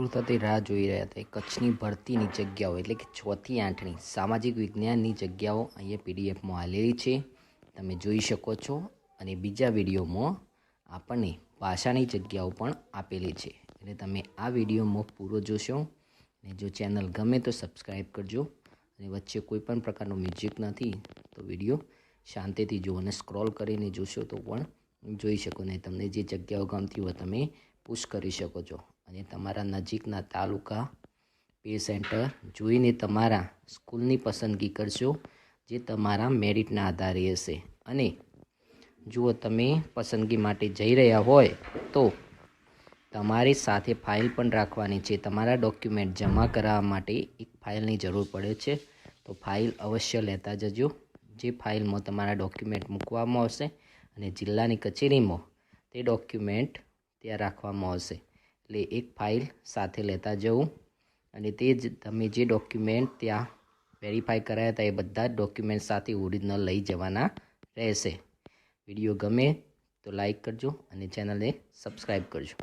દૂર થતી રાહ જોઈ રહ્યા હતા. કચ્છની ભરતીની જગ્યાઓ એટલે કે 6 થી 8ની સામાજિક વિજ્ઞાનની જગ્યાઓ અહીંયા પીડીએફમાં આલેલી છે, તમે જોઈ શકો છો. અને બીજા વિડીયોમાં આપણને ભાષાની જગ્યાઓ પણ આપેલી છે, એટલે તમે આ વિડીયોમાં પૂરો જોશો. અને જો ચેનલ ગમે તો સબસ્ક્રાઈબ કરજો. અને વચ્ચે કોઈ પણ પ્રકારનું મ્યુઝિક નથી તો વિડીયો શાંતિથી જુઓ અને સ્ક્રોલ કરીને જોશો તો પણ જોઈ શકો. ને તમને જે જગ્યાઓ ગમતી હોય તમે પુશ કરી શકો છો. અને તમારા નજીકના તાલુકા પે સેન્ટર જોઈને તમારા સ્કૂલની પસંદગી કરશો, જે તમારા મેરિટના આધારે હશે. અને જો તમે પસંદગી માટે જઈ રહ્યા હોય તો તમારી સાથે ફાઇલ પણ રાખવાની છે. તમારા ડોક્યુમેન્ટ જમા કરાવવા માટે એક ફાઇલની જરૂર પડે છે, તો ફાઇલ અવશ્ય લેતા જજો. જે ફાઇલમાં તમારા ડોક્યુમેન્ટ મૂકવામાં આવશે અને જિલ્લાની કચેરીમાં તે ડોક્યુમેન્ટ ત્યાં રાખવામાં આવશે. એટલે એક ફાઇલ સાથે લેતા જવું. અને તે જ તમે જે ડોક્યુમેન્ટ ત્યાં વેરીફાઈ કરાયા હતા એ બધા જ ડોક્યુમેન્ટ સાથે ઓરિજિનલ લઈ જવાના રહેશે. વિડીયો ગમે તો લાઈક કરજો અને ચેનલને સબસ્ક્રાઈબ કરજો.